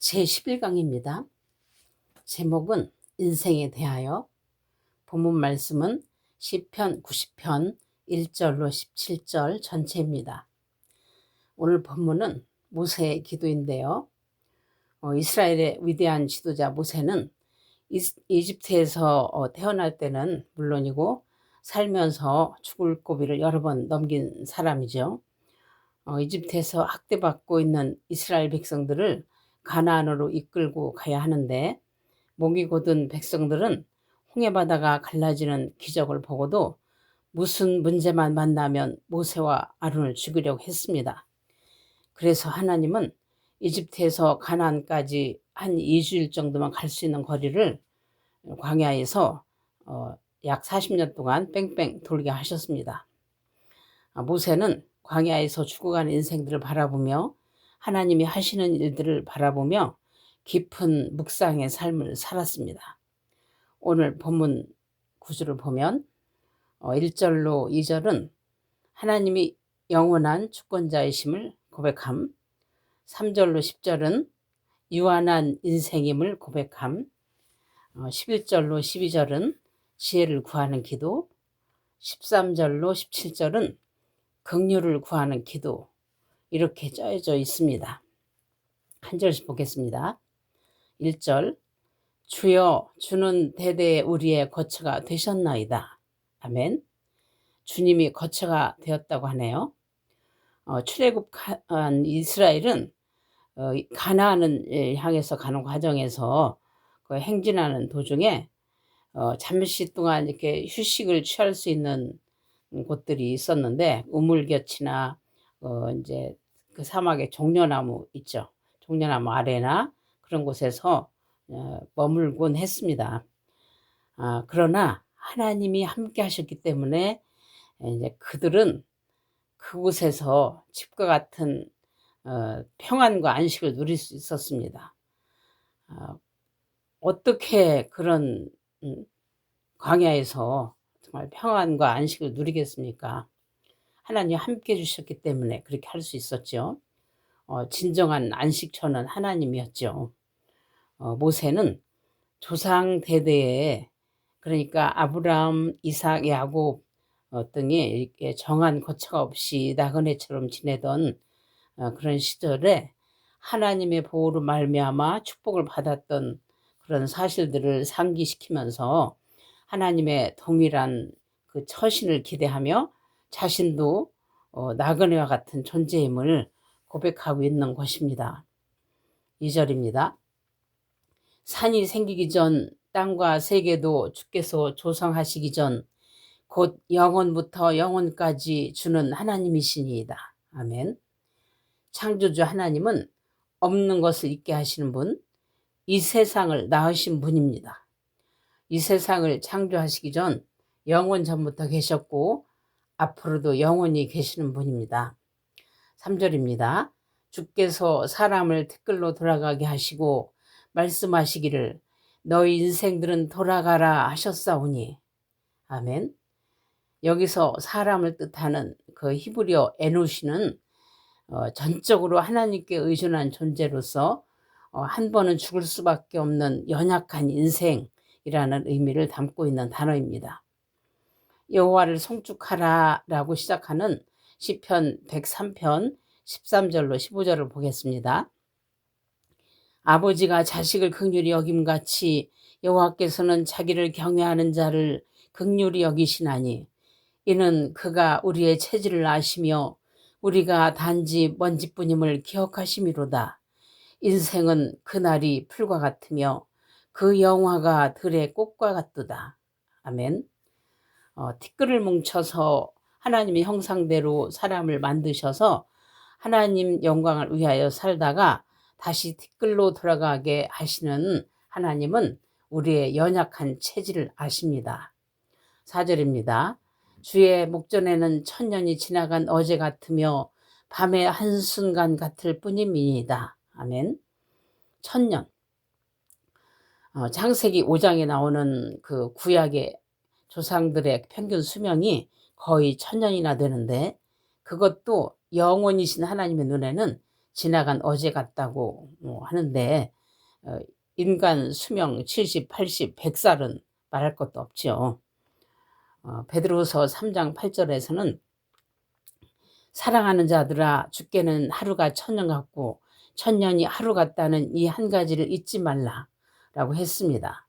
제11강입니다. 제목은 인생에 대하여. 본문 말씀은 시편 90편 1절로 17절 전체입니다. 오늘 본문은 모세의 기도인데요. 이스라엘의 위대한 지도자 모세는 이집트에서 태어날 때는 물론이고 살면서 죽을 고비를 여러 번 넘긴 사람이죠. 이집트에서 학대받고 있는 이스라엘 백성들을 가나안으로 이끌고 가야 하는데, 목이 곧은 백성들은 홍해바다가 갈라지는 기적을 보고도 무슨 문제만 만나면 모세와 아론을 죽이려고 했습니다. 그래서 하나님은 이집트에서 가나안까지 한 2주일 정도만 갈 수 있는 거리를 광야에서 약 40년 동안 뺑뺑 돌게 하셨습니다. 모세는 광야에서 죽어가는 인생들을 바라보며 하나님이 하시는 일들을 바라보며 깊은 묵상의 삶을 살았습니다. 오늘 본문 구절을 보면 1절로 2절은 하나님이 영원한 주권자이심을 고백함, 3절로 10절은 유한한 인생임을 고백함, 11절로 12절은 지혜를 구하는 기도, 13절로 17절은 긍휼을 구하는 기도, 이렇게 짜여져 있습니다. 한 절씩 보겠습니다. 1절, 주여 주는 대대 우리의 거처가 되셨나이다. 아멘. 주님이 거처가 되었다고 하네요. 출애굽한 이스라엘은 가나안을 향해서 가는 과정에서 그 행진하는 도중에 잠시 동안 이렇게 휴식을 취할 수 있는 곳들이 있었는데, 우물곁이나 이제 그 사막에 종려나무 있죠. 종려나무 아래나 그런 곳에서 머물곤 했습니다. 그러나 하나님이 함께 하셨기 때문에 이제 그들은 그곳에서 집과 같은 평안과 안식을 누릴 수 있었습니다. 어떻게 그런 광야에서 정말 평안과 안식을 누리겠습니까? 하나님 함께 해주셨기 때문에 그렇게 할 수 있었죠. 진정한 안식처는 하나님이었죠. 모세는 조상 대대에, 그러니까 아브라함, 이삭, 야곱 등이 이렇게 정한 거처가 없이 나그네처럼 지내던 그런 시절에 하나님의 보호로 말미암아 축복을 받았던 그런 사실들을 상기시키면서 하나님의 동일한 그 처신을 기대하며 자신도 나그네와 같은 존재임을 고백하고 있는 것입니다. 2절입니다. 산이 생기기 전 땅과 세계도 주께서 조성하시기 전 곧 영원부터 영원까지 주는 하나님이시니이다. 아멘. 창조주 하나님은 없는 것을 있게 하시는 분, 이 세상을 낳으신 분입니다. 이 세상을 창조하시기 전 영원 전부터 계셨고 앞으로도 영원히 계시는 분입니다. 3절입니다. 주께서 사람을 티끌로 돌아가게 하시고 말씀하시기를 너희 인생들은 돌아가라 하셨사오니. 아멘. 여기서 사람을 뜻하는 그 히브리어 에노시는 전적으로 하나님께 의존한 존재로서 한 번은 죽을 수밖에 없는 연약한 인생이라는 의미를 담고 있는 단어입니다. 여호와를 송축하라 라고 시작하는 시편 103편 13절로 15절을 보겠습니다. 아버지가 자식을 긍휼히 여김같이 여호와께서는 자기를 경외하는 자를 긍휼히 여기시나니 이는 그가 우리의 체질을 아시며 우리가 단지 먼지뿐임을 기억하심이로다. 인생은 그날이 풀과 같으며 그 영화가 들의 꽃과 같도다. 아멘. 티끌을 뭉쳐서 하나님의 형상대로 사람을 만드셔서 하나님 영광을 위하여 살다가 다시 티끌로 돌아가게 하시는 하나님은 우리의 연약한 체질을 아십니다. 4절입니다. 주의 목전에는 천년이 지나간 어제 같으며 밤의 한순간 같을 뿐임이니이다. 아멘. 천년. 창세기 5장에 나오는 그 구약의 조상들의 평균 수명이 거의 1000년이나 되는데, 그것도 영원이신 하나님의 눈에는 지나간 어제 같다고 하는데 인간 수명 70, 80, 100살은 말할 것도 없죠. 베드로후서 3장 8절에서는 사랑하는 자들아 주께는 하루가 천년 같고 천년이 하루 같다는 이 한 가지를 잊지 말라 라고 했습니다.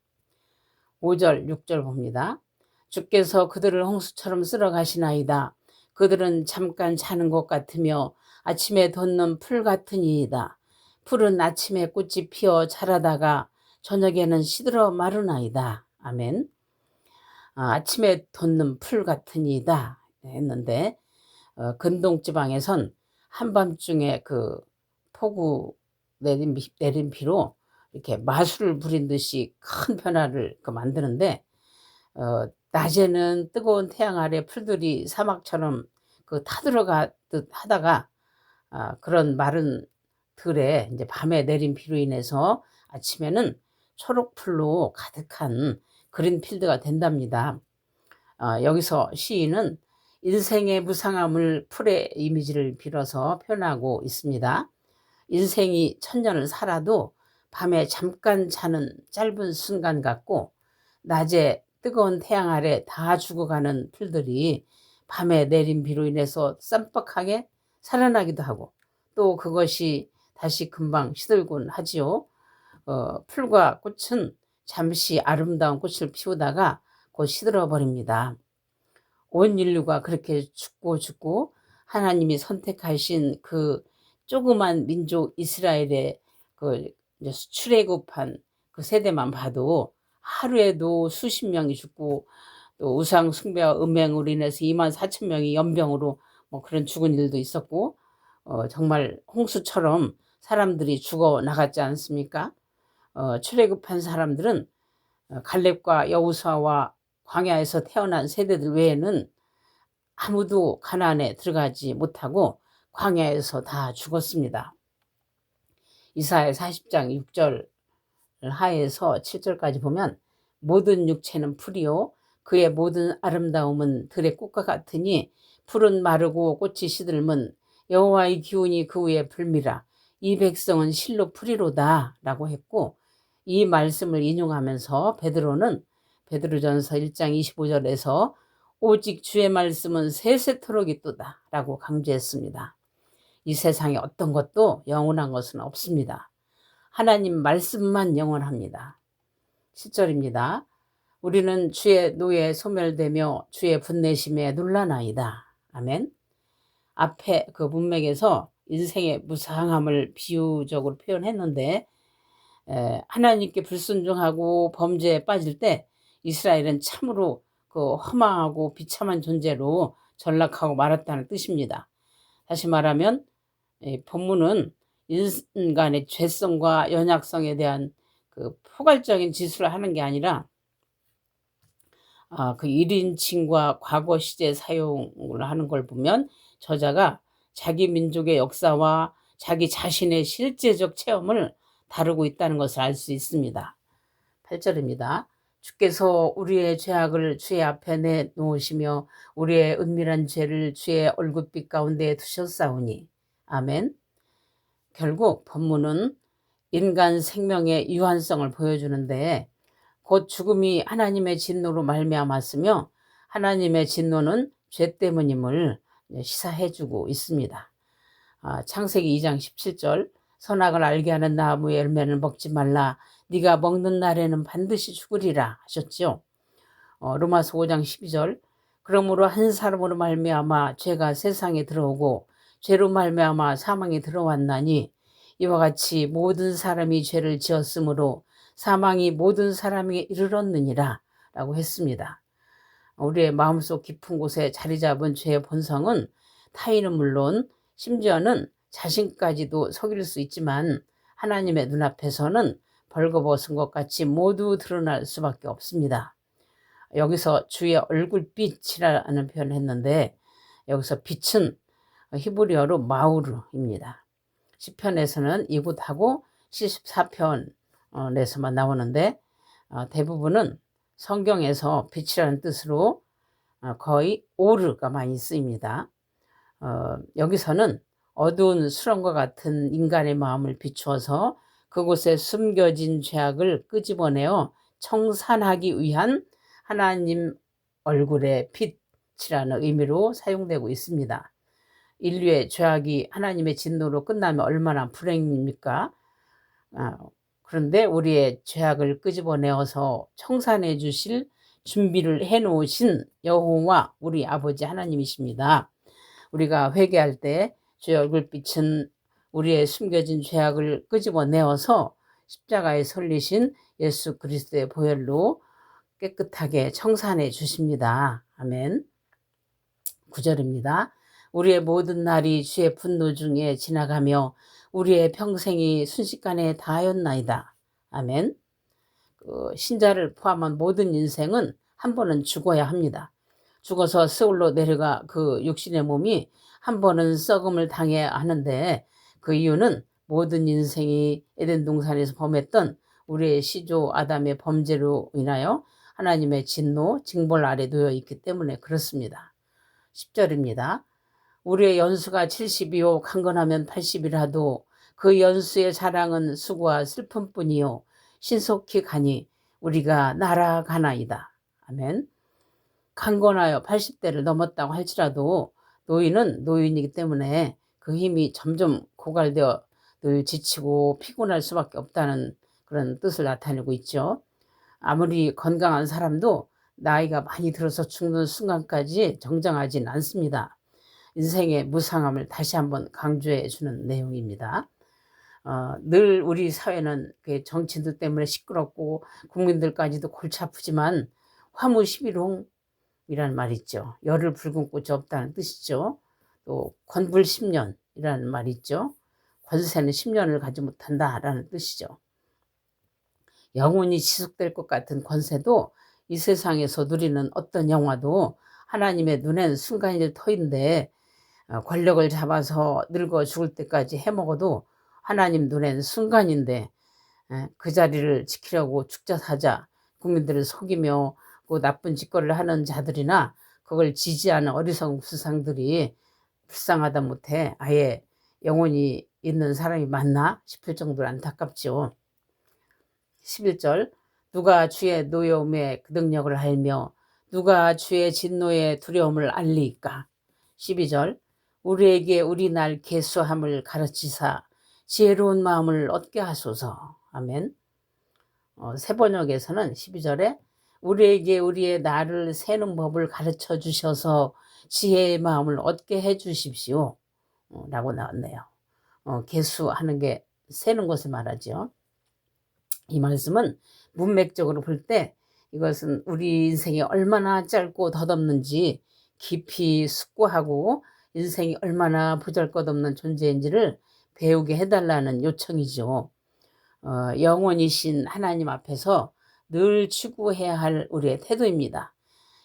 5절 6절 봅니다. 주께서 그들을 홍수처럼 쓸어 가시나이다. 그들은 잠깐 자는 것 같으며 아침에 돋는 풀 같으니이다. 풀은 아침에 꽃이 피어 자라다가 저녁에는 시들어 마르나이다. 아멘. 아침에 돋는 풀 같으니이다 했는데 근동지방에선 한밤중에 그 폭우 내린 비로 이렇게 마술을 부린 듯이 큰 변화를 만드는데 낮에는 뜨거운 태양 아래 풀들이 사막처럼 타들어가듯 하다가 그런 마른 들에 이제 밤에 내린 비로 인해서 아침에는 초록풀로 가득한 그린필드가 된답니다. 여기서 시인은 인생의 무상함을 풀의 이미지를 빌어서 표현하고 있습니다. 인생이 천년을 살아도 밤에 잠깐 자는 짧은 순간 같고 낮에 뜨거운 태양 아래 다 죽어가는 풀들이 밤에 내린 비로 인해서 쌈박하게 살아나기도 하고 또 그것이 다시 금방 시들곤 하지요. 풀과 꽃은 잠시 아름다운 꽃을 피우다가 곧 시들어 버립니다. 온 인류가 그렇게 죽고 하나님이 선택하신 그 조그만 민족 이스라엘의 출애굽한 그 세대만 봐도 하루에도 수십 명이 죽고 또 우상 숭배와 음행으로 인해서 24,000명이 연병으로 그런 죽은 일도 있었고 정말 홍수처럼 사람들이 죽어 나갔지 않습니까? 출애굽한 사람들은 갈렙과 여호수아와 광야에서 태어난 세대들 외에는 아무도 가나안에 들어가지 못하고 광야에서 다 죽었습니다. 이사야 40장 6절 하에서 7절까지 보면 모든 육체는 풀이요 그의 모든 아름다움은 들의 꽃과 같으니 풀은 마르고 꽃이 시들면 여호와의 기운이 그 위에 불미라. 이 백성은 실로 풀이로다 라고 했고 이 말씀을 인용하면서 베드로전서 1장 25절에서 오직 주의 말씀은 세세토록 있도다 라고 강조했습니다. 이 세상에 어떤 것도 영원한 것은 없습니다. 하나님 말씀만 영원합니다. 10절입니다. 우리는 주의 노에 소멸되며 주의 분내심에 놀라나이다. 아멘. 앞에 그 문맥에서 인생의 무상함을 비유적으로 표현했는데 하나님께 불순종하고 범죄에 빠질 때 이스라엘은 참으로 그 허망하고 비참한 존재로 전락하고 말았다는 뜻입니다. 다시 말하면 본문은 인간의 죄성과 연약성에 대한 그 포괄적인 지수를 하는 게 아니라 그 1인칭과 과거 시제 사용을 하는 걸 보면 저자가 자기 민족의 역사와 자기 자신의 실제적 체험을 다루고 있다는 것을 알 수 있습니다. 8절입니다. 주께서 우리의 죄악을 주의 앞에 내놓으시며 우리의 은밀한 죄를 주의 얼굴빛 가운데 두셨사오니. 아멘. 결국 본문은 인간 생명의 유한성을 보여주는데 곧 죽음이 하나님의 진노로 말미암았으며 하나님의 진노는 죄 때문임을 시사해주고 있습니다. 창세기 2장 17절 선악을 알게 하는 나무의 열매를 먹지 말라. 네가 먹는 날에는 반드시 죽으리라 하셨죠. 로마서 5장 12절 그러므로 한 사람으로 말미암아 죄가 세상에 들어오고 죄로 말미암아 사망이 들어왔나니 이와 같이 모든 사람이 죄를 지었으므로 사망이 모든 사람에게 이르렀느니라 라고 했습니다. 우리의 마음속 깊은 곳에 자리 잡은 죄의 본성은 타인은 물론 심지어는 자신까지도 속일 수 있지만 하나님의 눈앞에서는 벌거벗은 것 같이 모두 드러날 수밖에 없습니다. 여기서 주의 얼굴빛이라는 표현을 했는데 여기서 빛은 히브리어로 마우르입니다. 시편에서는 이곳하고 74편에서만 나오는데 대부분은 성경에서 빛이라는 뜻으로 거의 오르가 많이 쓰입니다. 여기서는 어두운 수렁과 같은 인간의 마음을 비추어서 그곳에 숨겨진 죄악을 끄집어내어 청산하기 위한 하나님 얼굴의 빛이라는 의미로 사용되고 있습니다. 인류의 죄악이 하나님의 진노로 끝나면 얼마나 불행입니까? 그런데 우리의 죄악을 끄집어내어서 청산해 주실 준비를 해놓으신 여호와 우리 아버지 하나님이십니다. 우리가 회개할 때 주의 얼굴빛은 우리의 숨겨진 죄악을 끄집어내어서 십자가에 설리신 예수 그리스도의 보혈로 깨끗하게 청산해 주십니다. 아멘. 9절입니다. 우리의 모든 날이 주의 분노 중에 지나가며 우리의 평생이 순식간에 다하였나이다. 아멘. 신자를 포함한 모든 인생은 한 번은 죽어야 합니다. 죽어서 스올로 내려가 그 육신의 몸이 한 번은 썩음을 당해야 하는데 그 이유는 모든 인생이 에덴 동산에서 범했던 우리의 시조 아담의 범죄로 인하여 하나님의 진노, 징벌 아래 놓여 있기 때문에 그렇습니다. 10절입니다. 우리의 연수가 70이요 강건하면 80이라도 그 연수의 자랑은 수고와 슬픔뿐이요 신속히 가니 우리가 날아가나이다. 아멘. 강건하여 80대를 넘었다고 할지라도 노인은 노인이기 때문에 그 힘이 점점 고갈되어 늘 지치고 피곤할 수밖에 없다는 그런 뜻을 나타내고 있죠. 아무리 건강한 사람도 나이가 많이 들어서 죽는 순간까지 정정하진 않습니다. 인생의 무상함을 다시 한번 강조해 주는 내용입니다. 늘 우리 사회는 정치인들 때문에 시끄럽고 국민들까지도 골치 아프지만 화무십일홍이라는 말이 있죠. 열을 붉은 꽃이 없다는 뜻이죠. 또 권불 10년이라는 말이 있죠. 권세는 10년을 가지 못한다라는 뜻이죠. 영원히 지속될 것 같은 권세도 이 세상에서 누리는 어떤 영화도 하나님의 눈엔 순간일 터인데 권력을 잡아서 늙어 죽을 때까지 해먹어도 하나님 눈엔 순간인데 그 자리를 지키려고 죽자 사자 국민들을 속이며 그 나쁜 짓거리를 하는 자들이나 그걸 지지하는 어리석은 수상들이 불쌍하다 못해 아예 영원히 있는 사람이 맞나 싶을 정도로 안타깝죠. 11절 누가 주의 노여움의 그 능력을 알며 누가 주의 진노의 두려움을 알리까. 12절 우리에게 우리 날 계수함을 가르치사 지혜로운 마음을 얻게 하소서. 아멘. 새 번역에서는 12절에 우리에게 우리의 날을 세는 법을 가르쳐 주셔서 지혜의 마음을 얻게 해 주십시오. 라고 나왔네요. 계수하는 게 세는 것을 말하죠. 이 말씀은 문맥적으로 볼 때 이것은 우리 인생이 얼마나 짧고 덧없는지 깊이 숙고하고 인생이 얼마나 보잘것없는 존재인지를 배우게 해달라는 요청이죠. 영원이신 하나님 앞에서 늘 추구해야 할 우리의 태도입니다.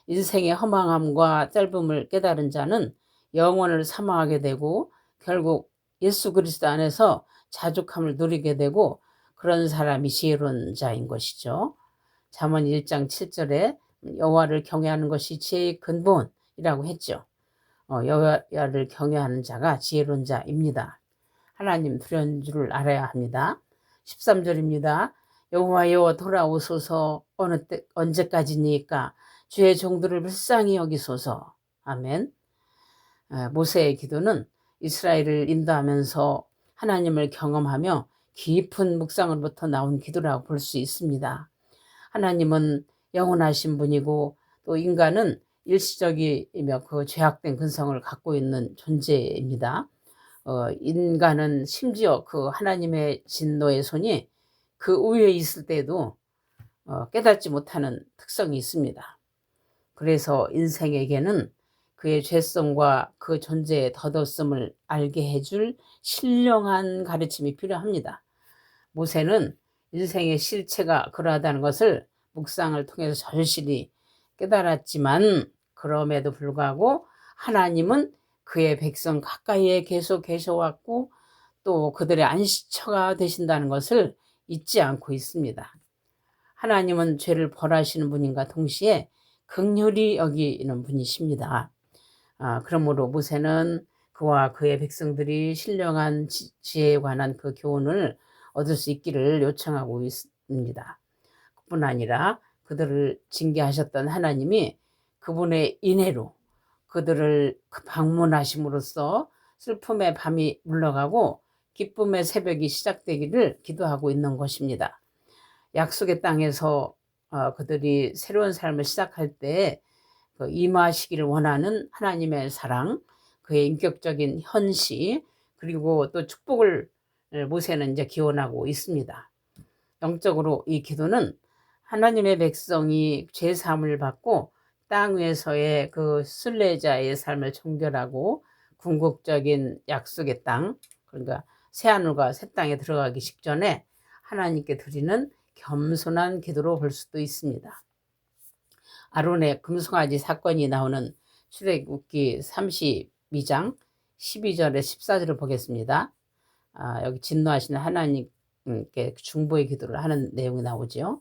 인생의 허망함과 짧음을 깨달은 자는 영원을 사모하게 되고 결국 예수 그리스도 안에서 자족함을 누리게 되고 그런 사람이 지혜로운 자인 것이죠. 잠언 1장 7절에 여호와를 경외하는 것이 지혜의 근본이라고 했죠. 여호와를 경외하는 자가 지혜로운 자입니다. 하나님 두려운 줄을 알아야 합니다. 13절입니다. 여호와여 돌아오소서 언제까지니까 주의 종들을 불쌍히 여기소서. 아멘. 모세의 기도는 이스라엘을 인도하면서 하나님을 경험하며 깊은 묵상으로부터 나온 기도라고 볼 수 있습니다. 하나님은 영원하신 분이고 또 인간은 일시적이며 그 죄악된 근성을 갖고 있는 존재입니다. 인간은 심지어 그 하나님의 진노의 손이 그 위에 있을 때도 깨닫지 못하는 특성이 있습니다. 그래서 인생에게는 그의 죄성과 그 존재의 덧없음을 알게 해줄 신령한 가르침이 필요합니다. 모세는 인생의 실체가 그러하다는 것을 묵상을 통해서 절실히 깨달았지만 그럼에도 불구하고 하나님은 그의 백성 가까이에 계속 계셔왔고 또 그들의 안식처가 되신다는 것을 잊지 않고 있습니다. 하나님은 죄를 벌하시는 분인가 동시에 긍휼히 여기는 분이십니다. 그러므로 모세는 그와 그의 백성들이 신령한 지혜에 관한 그 교훈을 얻을 수 있기를 요청하고 있습니다. 뿐 아니라 그들을 징계하셨던 하나님이 그분의 인애로 그들을 방문하심으로써 슬픔의 밤이 물러가고 기쁨의 새벽이 시작되기를 기도하고 있는 것입니다. 약속의 땅에서 그들이 새로운 삶을 시작할 때 임하시기를 원하는 하나님의 사랑, 그의 인격적인 현시, 그리고 또 축복을 모세는 이제 기원하고 있습니다. 영적으로 이 기도는 하나님의 백성이 죄 사함을 받고 땅 위에서의 그 순례자의 삶을 청결하고 궁극적인 약속의 땅, 그러니까 새하늘과 새 땅에 들어가기 직전에 하나님께 드리는 겸손한 기도로 볼 수도 있습니다. 아론의 금송아지 사건이 나오는 출애굽기 32장 12절에 14절을 보겠습니다. 여기 진노하시는 하나님께 중보의 기도를 하는 내용이 나오죠.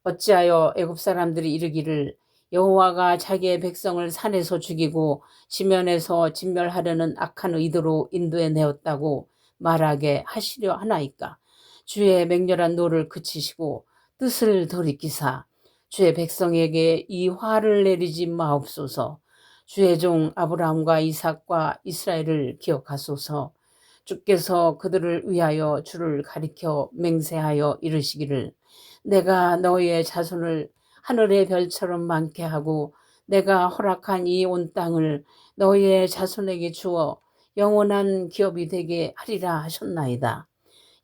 어찌하여 애굽 사람들이 이르기를 여호와가 자기의 백성을 산에서 죽이고 지면에서 진멸하려는 악한 의도로 인도해 내었다고 말하게 하시려 하나이까. 주의 맹렬한 노를 그치시고 뜻을 돌이키사 주의 백성에게 이 화를 내리지 마옵소서. 주의 종 아브라함과 이삭과 이스라엘을 기억하소서. 주께서 그들을 위하여 주를 가리켜 맹세하여 이르시기를 내가 너희의 자손을 하늘의 별처럼 많게 하고 내가 허락한 이 온 땅을 너희의 자손에게 주어 영원한 기업이 되게 하리라 하셨나이다.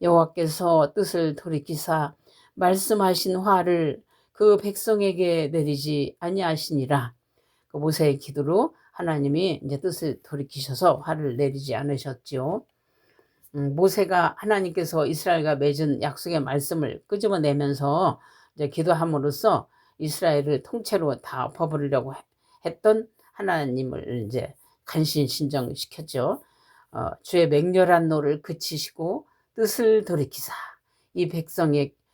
여호와께서 뜻을 돌이키사 말씀하신 화를 그 백성에게 내리지 아니하시니라. 그 모세의 기도로 하나님이 이제 뜻을 돌이키셔서 화를 내리지 않으셨지요. 모세가 하나님께서 이스라엘과 맺은 약속의 말씀을 끄집어내면서 이제 기도함으로써 이스라엘을 통째로 다 엎어버리려고 했던 하나님을 이제 간신신정시켰죠. 주의 맹렬한 노를 그치시고 뜻을 돌이키사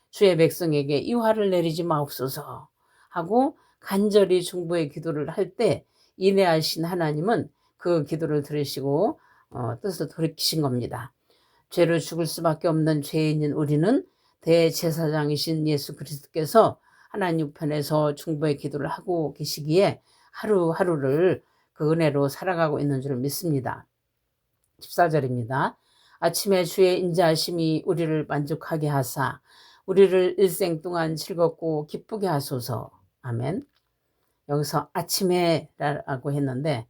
주의 백성에게 이 화를 내리지 마옵소서 하고 간절히 중보의 기도를 할 때 인애하신 하나님은 그 기도를 들으시고 뜻을 돌이키신 겁니다. 죄로 죽을 수밖에 없는 죄인인 우리는 대제사장이신 예수 그리스도께서 하나님 편에서 중보의 기도를 하고 계시기에 하루하루를 그 은혜로 살아가고 있는 줄 믿습니다. 14절입니다. 아침에 주의 인자하심이 우리를 만족하게 하사 우리를 일생 동안 즐겁고 기쁘게 하소서. 아멘. 여기서 아침에라고 했는데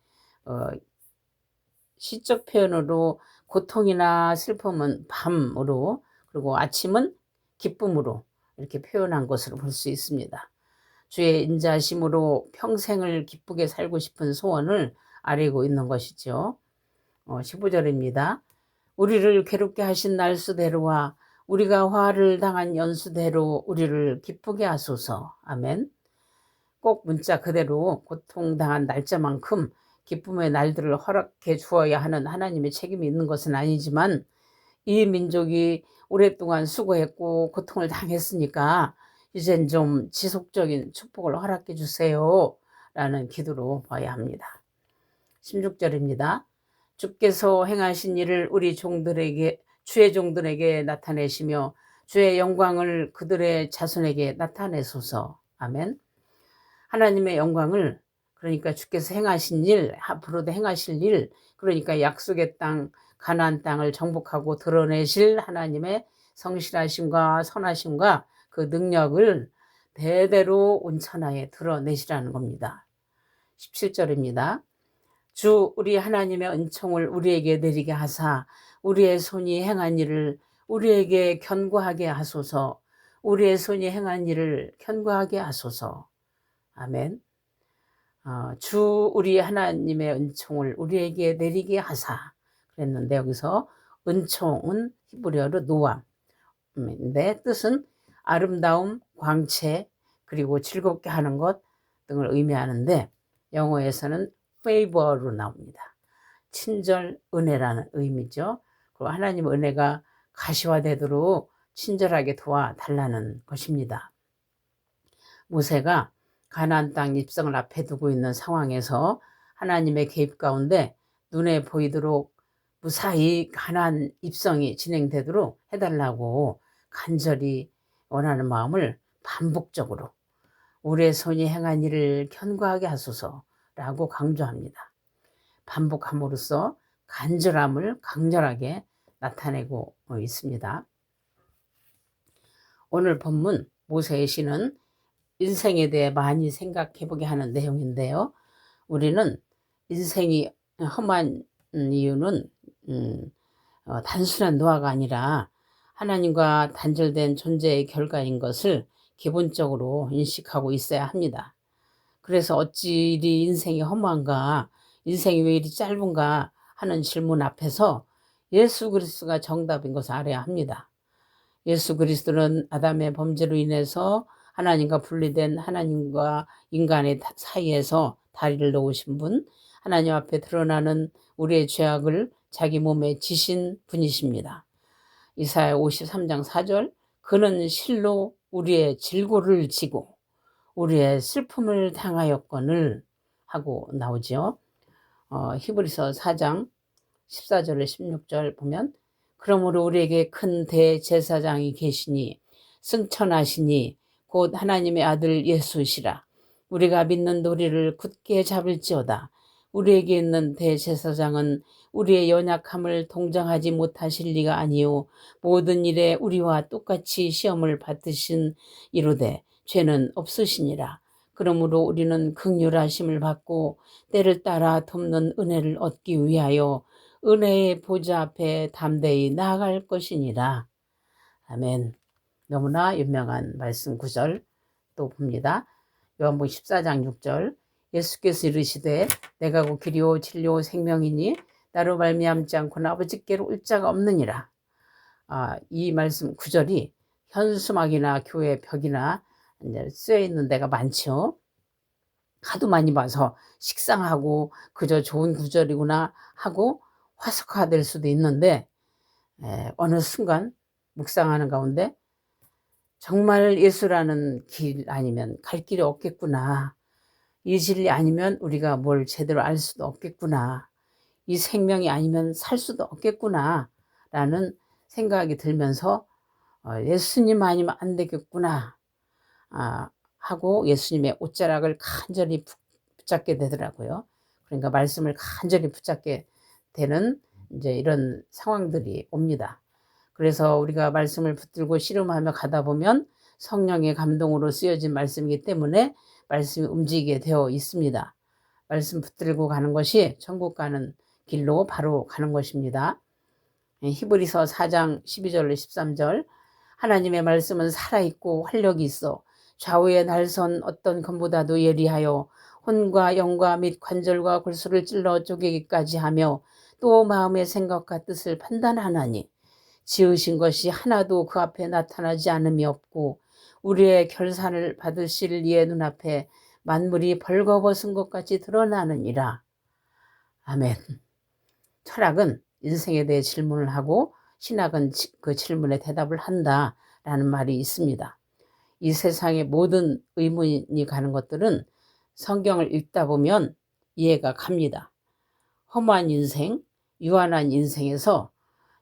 시적 표현으로 고통이나 슬픔은 밤으로 그리고 아침은 기쁨으로 이렇게 표현한 것으로 볼 수 있습니다. 주의 인자하심으로 평생을 기쁘게 살고 싶은 소원을 아뢰고 있는 것이죠. 15절입니다. 우리를 괴롭게 하신 날수대로와 우리가 화를 당한 연수대로 우리를 기쁘게 하소서. 아멘. 꼭 문자 그대로 고통당한 날짜만큼 기쁨의 날들을 허락해 주어야 하는 하나님의 책임이 있는 것은 아니지만 이 민족이 오랫동안 수고했고 고통을 당했으니까 이젠 좀 지속적인 축복을 허락해 주세요 라는 기도로 봐야 합니다. 16절입니다. 주께서 행하신 일을 우리 종들에게 주의 종들에게 나타내시며 주의 영광을 그들의 자손에게 나타내소서. 아멘. 하나님의 영광을 그러니까 주께서 행하신 일, 앞으로도 행하실 일, 그러니까 약속의 땅, 가나안 땅을 정복하고 드러내실 하나님의 성실하심과 선하심과 그 능력을 대대로 온 천하에 드러내시라는 겁니다. 17절입니다. 주 우리 하나님의 은총을 우리에게 내리게 하사 우리의 손이 행한 일을 우리에게 견고하게 하소서. 우리의 손이 행한 일을 견고하게 하소서. 아멘. 주 우리 하나님의 은총을 우리에게 내리게 하사 그랬는데 여기서 은총은 히브리어로 노암인데 뜻은 아름다움, 광채, 그리고 즐겁게 하는 것 등을 의미하는데 영어에서는 favor로 나옵니다. 친절, 은혜라는 의미죠. 그리고 하나님의 은혜가 가시화되도록 친절하게 도와달라는 것입니다. 모세가 가나안 땅 입성을 앞에 두고 있는 상황에서 하나님의 개입 가운데 눈에 보이도록 무사히 가난 입성이 진행되도록 해달라고 간절히 원하는 마음을 반복적으로 우리의 손이 행한 일을 견고하게 하소서라고 강조합니다. 반복함으로써 간절함을 강렬하게 나타내고 있습니다. 오늘 본문 모세의 시는 인생에 대해 많이 생각해보게 하는 내용인데요. 우리는 인생이 험한 이유는 단순한 노화가 아니라 하나님과 단절된 존재의 결과인 것을 기본적으로 인식하고 있어야 합니다. 그래서 어찌 이리 인생이 험한가, 인생이 왜 이리 짧은가 하는 질문 앞에서 예수 그리스도가 정답인 것을 알아야 합니다. 예수 그리스도는 아담의 범죄로 인해서 하나님과 분리된 하나님과 인간의 사이에서 다리를 놓으신 분, 하나님 앞에 드러나는 우리의 죄악을 자기 몸에 지신 분이십니다. 이사야 53장 4절, 그는 실로 우리의 질고를 지고 우리의 슬픔을 당하였거늘 하고 나오죠. 히브리서 4장 14절에 16절 보면, 그러므로 우리에게 큰 대제사장이 계시니 승천하시니 곧 하나님의 아들 예수시라. 우리가 믿는 도리를 굳게 잡을지어다. 우리에게 있는 대제사장은 우리의 연약함을 동정하지 못하실 리가 아니요 모든 일에 우리와 똑같이 시험을 받으신 이로되 죄는 없으시니라. 그러므로 우리는 긍휼하심을 받고 때를 따라 돕는 은혜를 얻기 위하여 은혜의 보좌 앞에 담대히 나아갈 것이니라. 아멘. 너무나 유명한 말씀 9절 또 봅니다. 요한복음 14장 6절, 예수께서 이르시되 내가 곧 길이요 진리요 생명이니 나로 말미암지 않고는 아버지께로 올 자가 없느니라. 이 말씀 9절이 현수막이나 교회 벽이나 이제 쓰여 있는 데가 많죠. 하도 많이 봐서 식상하고 그저 좋은 구절이구나 하고 화석화될 수도 있는데, 어느 순간 묵상하는 가운데 정말 예수라는 길 아니면 갈 길이 없겠구나. 이 진리 아니면 우리가 뭘 제대로 알 수도 없겠구나. 이 생명이 아니면 살 수도 없겠구나 라는 생각이 들면서 예수님 아니면 안 되겠구나 하고 예수님의 옷자락을 간절히 붙잡게 되더라고요. 그러니까 말씀을 간절히 붙잡게 되는 이제 이런 상황들이 옵니다. 그래서 우리가 말씀을 붙들고 씨름하며 가다 보면 성령의 감동으로 쓰여진 말씀이기 때문에 말씀이 움직이게 되어 있습니다. 말씀 붙들고 가는 것이 천국 가는 길로 바로 가는 것입니다. 히브리서 4장 12절 13절, 하나님의 말씀은 살아있고 활력이 있어 좌우의 날선 어떤 검보다도 예리하여 혼과 영과 및 관절과 골수를 찔러 쪼개기까지 하며 또 마음의 생각과 뜻을 판단하나니 지으신 것이 하나도 그 앞에 나타나지 않음이 없고 우리의 결산을 받으실 이의 눈앞에 만물이 벌거벗은 것 같이 드러나느니라. 아멘. 철학은 인생에 대해 질문을 하고 신학은 그 질문에 대답을 한다라는 말이 있습니다. 이 세상의 모든 의문이 가는 것들은 성경을 읽다 보면 이해가 갑니다. 험한 인생, 유한한 인생에서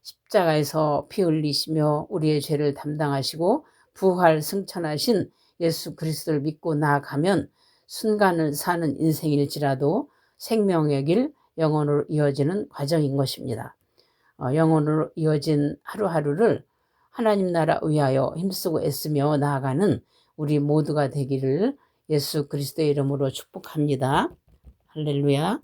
십자가에서 피 흘리시며 우리의 죄를 담당하시고 부활 승천하신 예수 그리스도를 믿고 나아가면 순간을 사는 인생일지라도 생명의 길, 영원으로 이어지는 과정인 것입니다. 영원으로 이어진 하루하루를 하나님 나라 위하여 힘쓰고 애쓰며 나아가는 우리 모두가 되기를 예수 그리스도의 이름으로 축복합니다. 할렐루야.